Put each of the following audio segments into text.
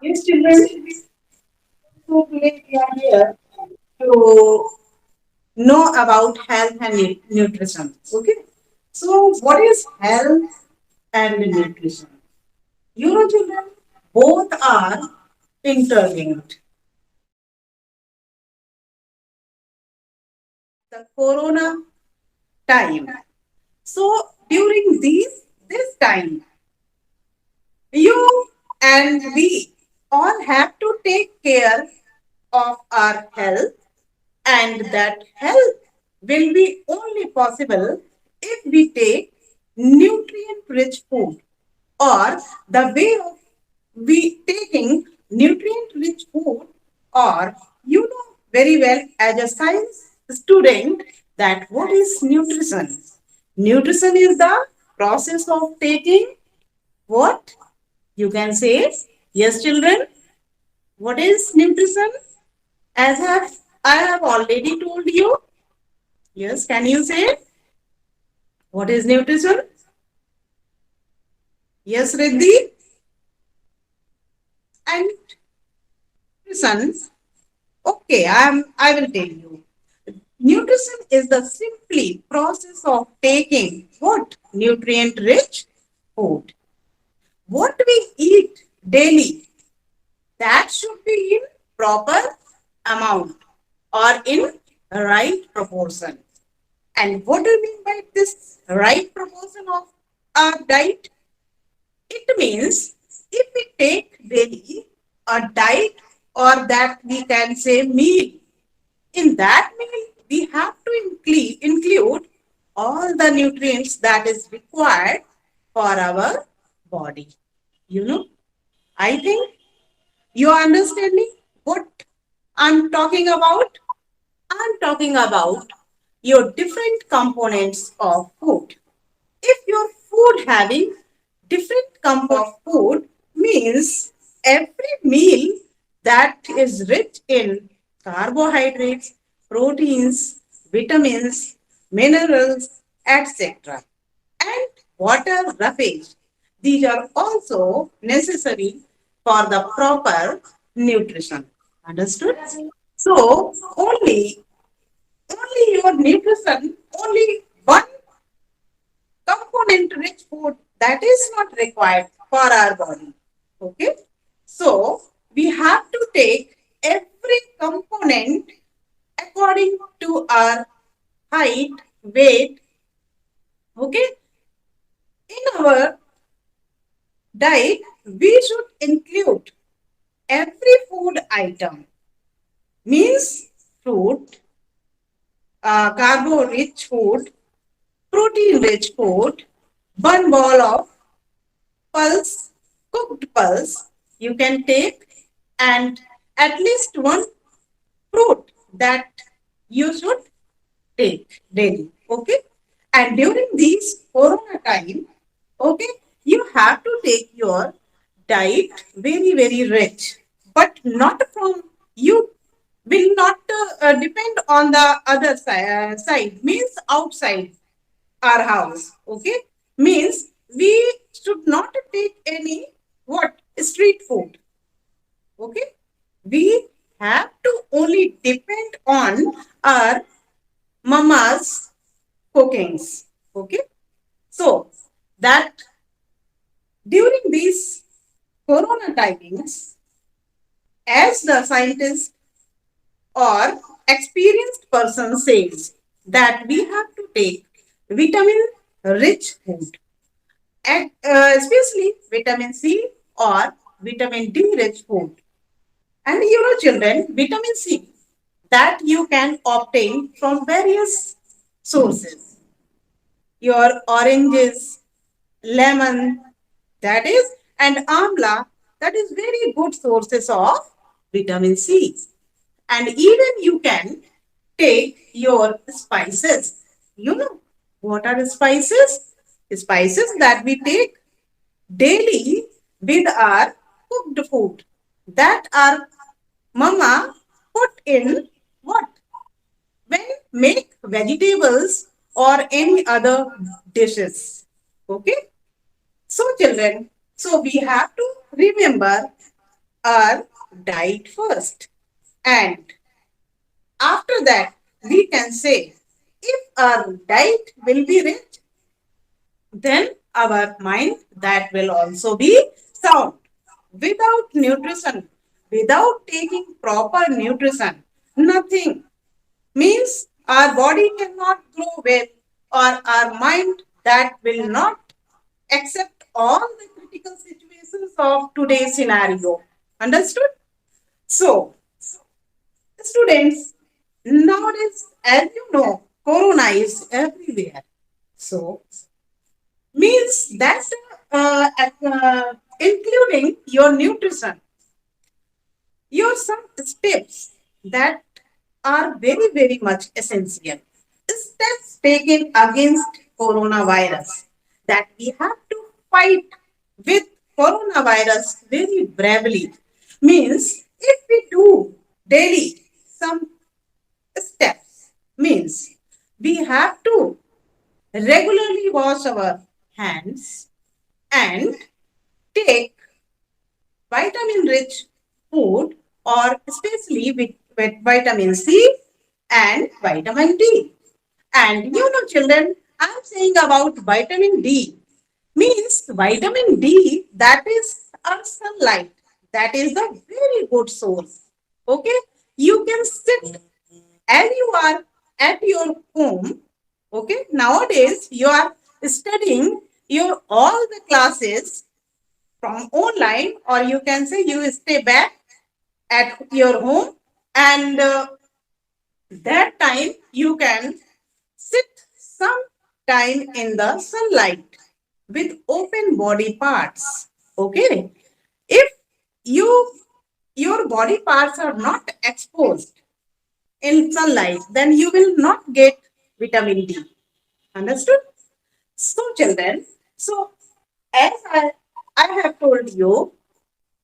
Yes, children. So today we are here to know about health and nutrition. Okay. So what is health and nutrition? You know, children, both are interlinked. The corona time. So during this time, you and we all have to take care of our health, and that health will be only possible if we take nutrient rich food, or the way of we taking nutrient rich food, or you know very well as a science student that what is nutrition. Nutrition is the process of taking what, you can say yes children, what is nutrition? As I have already told you. Yes, can you say what is nutrition? Yes, Riddhi. And nutrition. Okay, I will tell you. Nutrition is the simply process of taking what? Nutrient rich food. What we eat daily, that should be in proper amount or in right proportion. And what do you mean by this right proportion of our diet? It means if we take daily a diet, or that we can say meal, in that meal we have to include all the nutrients that is required for our body. You know, I think you are understanding what I'm talking about. I'm talking about your different components of food. If your food having different components of food, means every meal that is rich in carbohydrates, proteins, vitamins, minerals, etc., and water roughage, these are also necessary for the proper nutrition. Understood? So only your nutrition, only one component rich food that is not required for our body. Okay. So we have to take every component according to our height, weight. Okay. In our diet, we should include every food item, means fruit, carbo rich food, protein rich food, one bowl of pulse, cooked pulse, you can take, and at least one fruit that you should take daily. Okay. And during this corona time, okay, you have to take your diet very, very rich, but not from you will not depend on the other side, means outside our house. Okay, means we should not take any what street food. Okay, we have to only depend on our mama's cookings. Okay, so that during these corona timings, as the scientist or experienced person says, that we have to take vitamin rich food, and especially vitamin C or vitamin D rich food. And you know, children, vitamin C that you can obtain from various sources. Your oranges, lemon, that is, and amla, that is very good sources of vitamin C. And even you can take your spices. You know what are the spices? Spices that we take daily with our cooked food, that our mama put in what, when make vegetables or any other dishes. Okay, so children, so we have to remember our diet first. And after that, we can say if our diet will be rich, then our mind that will also be sound. Without nutrition, without taking proper nutrition, nothing means our body cannot grow well, or our mind that will not accept all the critical situations of today's scenario. Understood? So, students, nowadays, as you know, corona is everywhere. So, means that including your nutrition, your some steps that are very, very much essential. Steps taken against coronavirus that we have to fight with coronavirus very bravely. Means if we do daily some steps, means we have to regularly wash our hands and take vitamin rich food, or especially with vitamin C and vitamin D. And you know, children, I'm saying about vitamin D. Means vitamin D, that is our sunlight. That is the very good source. Okay? You can sit as you are at your home. Okay? Nowadays, you are studying your all the classes from online, or you can say you stay back at your home, and that time you can sit some time in the sunlight with open body parts. Okay, if you your body parts are not exposed in sunlight, then you will not get vitamin D. Understood? So children, so as I have told you,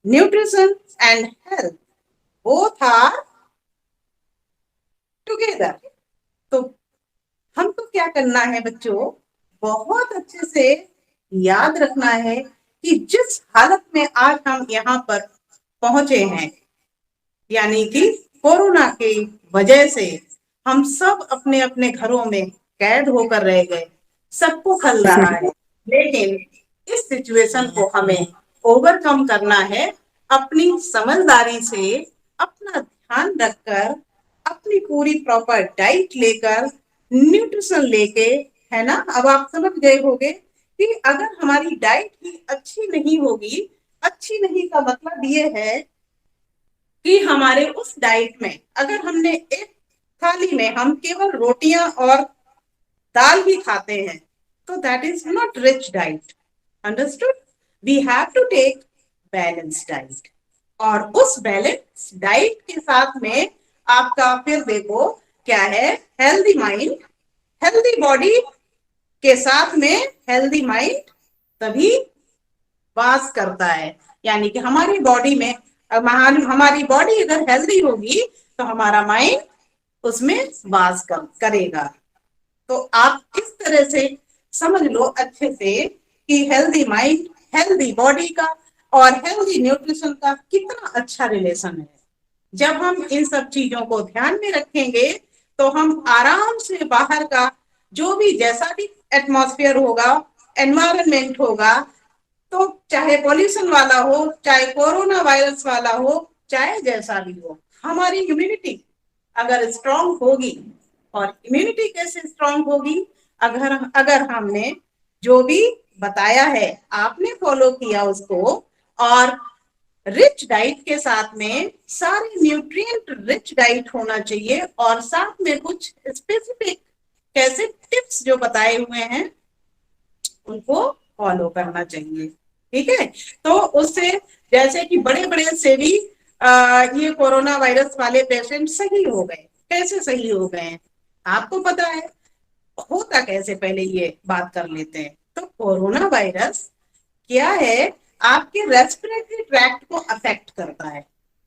nutrition and health both are together. तो हमको क्या करना है बच्चों, बहुत अच्छे से याद रखना है कि जिस हालत में आज हम यहाँ पर पहुंचे हैं, यानी कि कोरोना के वजह से हम सब अपने अपने घरों में कैद होकर रह गए, सबको खल रहा है, लेकिन इस सिचुएशन को हमें ओवरकम करना है अपनी समझदारी से, अपना ध्यान रखकर, अपनी पूरी प्रॉपर डाइट लेकर, न्यूट्रिशन लेके, है ना। अब आप समझ गए होंगे कि अगर हमारी डाइट ही अच्छी नहीं होगी, अच्छी नहीं का मतलब ये है कि हमारे उस डाइट में अगर हमने एक थाली में हम केवल रोटियां और दाल ही खाते हैं, तो that is not rich diet. Understood? We have to take balance diet, और उस बैलेंस डाइट के साथ में आपका फिर देखो क्या है, हेल्दी माइंड, हेल्दी बॉडी के साथ में हेल्दी माइंड तभी वास करता है। यानी कि हमारी बॉडी में हमारी बॉडी अगर हेल्दी होगी तो हमारा माइंड उसमें वास करेगा। तो आप इस तरह से समझ लो अच्छे से कि हेल्दी माइंड, हेल्दी बॉडी का और हेल्दी न्यूट्रिशन का कितना अच्छा रिलेशन है। जब हम इन सब चीजों को ध्यान में रखेंगे तो हम आराम से बाहर का जो भी जैसा भी एटमॉस्फेयर होगा, एनवायरनमेंट होगा, तो चाहे पॉल्यूशन वाला हो, चाहे कोरोना वायरस वाला हो, चाहे जैसा भी हो, हमारी इम्यूनिटी अगर स्ट्रांग होगी, और इम्यूनिटी कैसे स्ट्रांग होगी, अगर हमने जो भी बताया है आपने फॉलो किया उसको, और रिच डाइट के साथ में सारे न्यूट्रिएंट रिच डाइट होना चाहिए, और साथ में कुछ स्पेसिफिक कैसे टिप्स जो बताए हुए हैं उनको फॉलो करना चाहिए। ठीक है, तो उससे जैसे कि बड़े बड़े से भी ये कोरोना वायरस वाले पेशेंट सही हो गए। कैसे सही हो गए आपको पता है, होता कैसे, पहले ये बात कर लेते हैं। तो कोरोना वायरस क्या है, आपके रेस्पिरेटरी ट्रैक्ट को अफेक्ट करता है।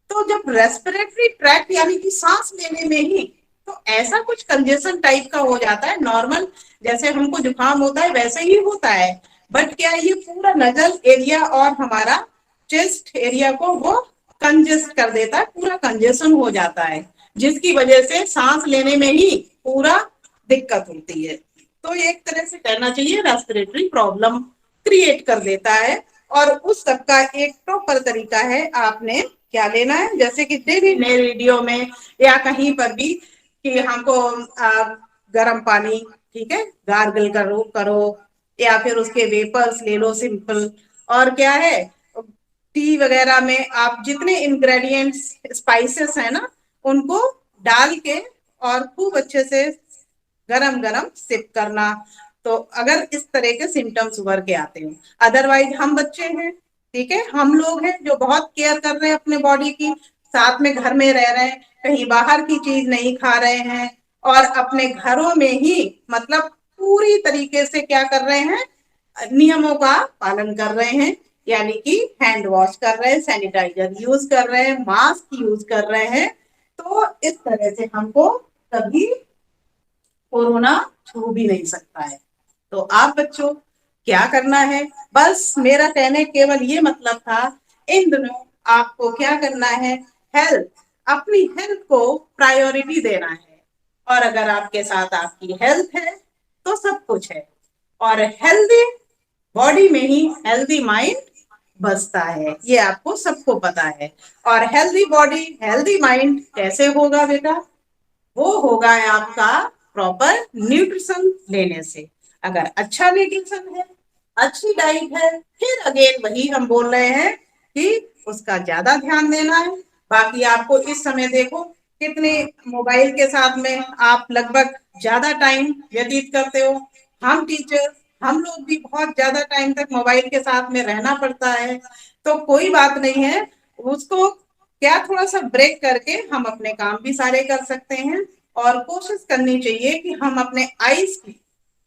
तो जब रेस्पिरेटरी ट्रैक्ट यानी कि सांस लेने में ही तो ऐसा कुछ कंजेशन टाइप का हो जाता है, नॉर्मल जैसे हमको जुकाम होता है वैसे ही होता है, बट क्या ये पूरा नजल एरिया और हमारा चेस्ट एरिया को वो कंजेस्ट कर देता है, पूरा कंजेशन हो जाता है, जिसकी वजह से सांस लेने में ही पूरा दिक्कत होती है। तो एक तरह से कहना चाहिए रेस्पिरेटरी प्रॉब्लम क्रिएट कर देता है। और उस सब का एक प्रॉपर तरीका है, आपने क्या लेना है, जैसे कि डेली रेडियो में या कहीं पर भी कि हमको गर्म पानी, ठीक है, गार्गल करो करो, या फिर उसके वेपर्स ले लो सिंपल। और क्या है, टी वगैरह में आप जितने इंग्रेडिएंट्स स्पाइसेस है ना, उनको डाल के और खूब अच्छे से गरम गरम सिप करना। तो अगर इस तरह के सिम्टम्स उभर के आते हो, अदरवाइज हम बच्चे हैं, ठीक है, हम लोग हैं जो बहुत केयर कर रहे हैं अपने बॉडी की, साथ में घर में रह रहे हैं, कहीं बाहर की चीज नहीं खा रहे हैं, और अपने घरों में ही मतलब पूरी तरीके से क्या कर रहे हैं, नियमों का पालन कर रहे हैं, यानी कि हैंड वॉश कर रहे हैं, सैनिटाइजर यूज कर रहे हैं, मास्क यूज कर रहे हैं। तो इस तरह से हमको कभी कोरोना छू भी नहीं सकता है। तो आप बच्चों क्या करना है, बस मेरा कहने केवल ये मतलब था, इन दिनों आपको क्या करना है, हेल्थ, अपनी हेल्थ को प्रायोरिटी देना है। और अगर आपके साथ आपकी हेल्थ है तो सब कुछ है। और हेल्दी बॉडी में ही हेल्दी माइंड बसता है, ये आपको सबको पता है। और हेल्दी बॉडी हेल्दी माइंड कैसे होगा बेटा, वो होगा आपका प्रॉपर न्यूट्रिशन लेने से। अगर अच्छा न्यूट्रिशन है, अच्छी डाइट है, फिर अगेन वही हम बोल रहे हैं कि उसका ज्यादा ध्यान देना है। बाकी आपको इस समय देखो कितने मोबाइल के साथ में आप लगभग ज्यादा टाइम व्यतीत करते हो। हम टीचर, हम लोग भी बहुत ज्यादा टाइम तक मोबाइल के साथ में रहना पड़ता है। तो कोई बात नहीं है, उसको क्या थोड़ा सा ब्रेक करके हम अपने काम भी सारे कर सकते हैं। और कोशिश करनी चाहिए कि हम अपने आईज की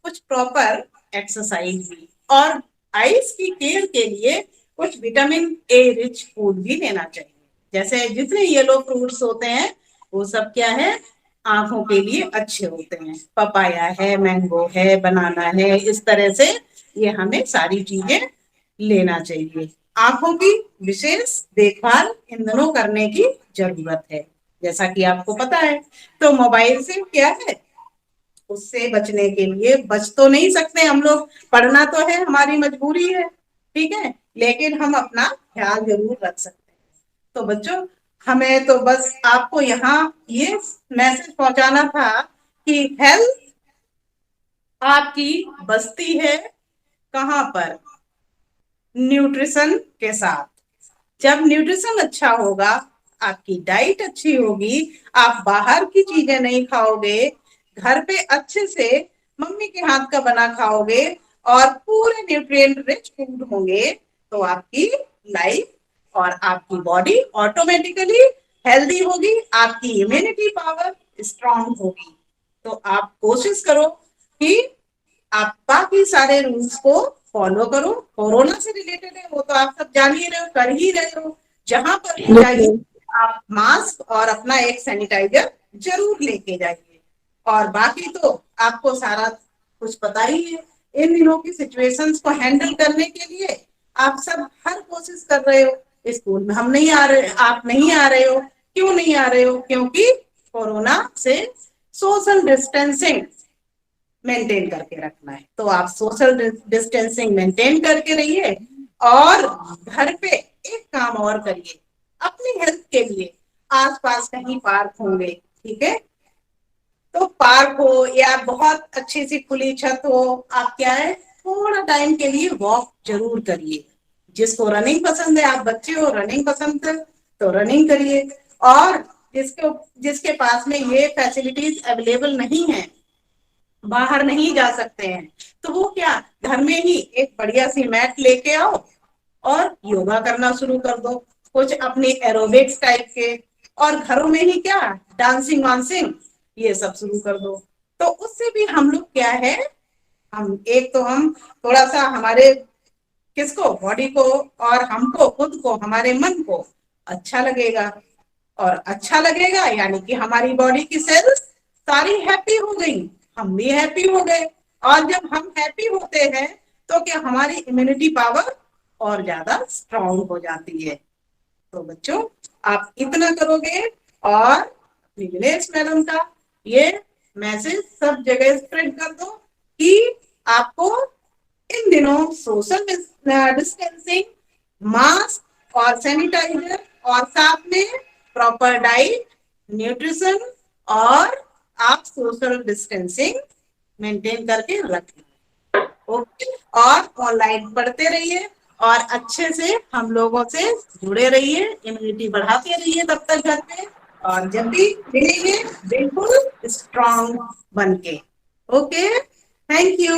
कुछ प्रॉपर एक्सरसाइज भी, और आईज की केयर के लिए कुछ विटामिन ए रिच फूड भी लेना चाहिए। जैसे जितने येलो फ्रूट्स होते हैं वो सब क्या है, आंखों के लिए अच्छे होते हैं, पपाया है, मैंगो है, बनाना है, इस तरह से ये हमें सारी चीजें लेना चाहिए। आंखों की विशेष देखभाल इन दिनों करने की जरूरत है, जैसा कि आपको पता है। तो मोबाइल से क्या है, उससे बचने के लिए बच तो नहीं सकते हम लोग, पढ़ना तो है, हमारी मजबूरी है, ठीक है, लेकिन हम अपना ख्याल जरूर रख सकते हैं। तो बच्चों, हमें तो बस आपको यहाँ ये मैसेज पहुंचाना था कि हेल्थ आपकी बस्ती है कहाँ पर, न्यूट्रिशन के साथ। जब न्यूट्रिशन अच्छा होगा, आपकी डाइट अच्छी होगी, आप बाहर की चीजें नहीं खाओगे, घर पे अच्छे से मम्मी के हाथ का बना खाओगे और पूरे न्यूट्रिएंट रिच फूड होंगे, तो आपकी लाइफ और आपकी बॉडी ऑटोमेटिकली हेल्दी होगी, आपकी इम्यूनिटी पावर स्ट्रांग होगी। तो आप कोशिश करो कि आप बाकी सारे रूल्स को फॉलो करो। कोरोना से रिलेटेड है वो तो आप सब जान ही रहे हो, कर ही रहे हो। जहां पर भी जाइए आप मास्क और अपना एक सैनिटाइजर जरूर लेके जाइए। और बाकी तो आपको सारा कुछ पता ही है, इन दिनों की सिचुएशंस को हैंडल करने के लिए आप सब हर कोशिश कर रहे हो। स्कूल में हम नहीं आ रहे, आप नहीं आ रहे हो, क्यों नहीं आ रहे हो, क्योंकि कोरोना से सोशल डिस्टेंसिंग मेंटेन करके रखना है। तो आप सोशल डिस्टेंसिंग मेंटेन करके रहिए, और घर पे एक काम और करिए, अपनी हेल्थ के लिए आसपास कहीं पार्क होंगे, ठीक है, तो पार्क हो या बहुत अच्छी सी खुली छत हो, आप क्या है थोड़ा टाइम के लिए वॉक जरूर करिए। जिसको रनिंग पसंद है, आप बच्चे हो रनिंग पसंद है तो रनिंग करिए। और जिसको जिसके पास में ये फैसिलिटीज अवेलेबल नहीं है, बाहर नहीं जा सकते हैं, तो वो क्या, घर में ही एक बढ़िया सी मैट लेके आओ और योगा करना शुरू कर दो, कुछ अपनी एरोबिक्स टाइप के, और घरों में ही क्या डांसिंग वांसिंग ये सब शुरू कर दो। तो उससे भी हम लोग क्या है, हम एक तो हम थोड़ा सा हमारे किसको, बॉडी को, और हमको खुद को, हमारे मन को अच्छा लगेगा। और अच्छा लगेगा यानी कि हमारी बॉडी की सेल्स सारी हैप्पी हो गई, हम भी हैप्पी हो गए। और जब हम हैप्पी होते हैं तो क्या हमारी इम्यूनिटी पावर और ज्यादा स्ट्रांग हो जाती है। तो बच्चों आप इतना करोगे और विघ्नेश मैडम का ये मैसेज सब जगह स्प्रेड कर दो कि आपको इन दिनों सोशल डिस्टेंसिंग, मास्क और सैनिटाइजर और साथ में प्रॉपर डाइट, न्यूट्रिशन और आप सोशल डिस्टेंसिंग मेंटेन करके रखें। ओके, और ऑनलाइन पढ़ते रहिए और अच्छे से हम लोगों से जुड़े रहिए, इम्यूनिटी बढ़ाते रहिए तब तक घर पे, और जब भी मिलेंगे बिल्कुल स्ट्रांग बन के। Okay, thank you.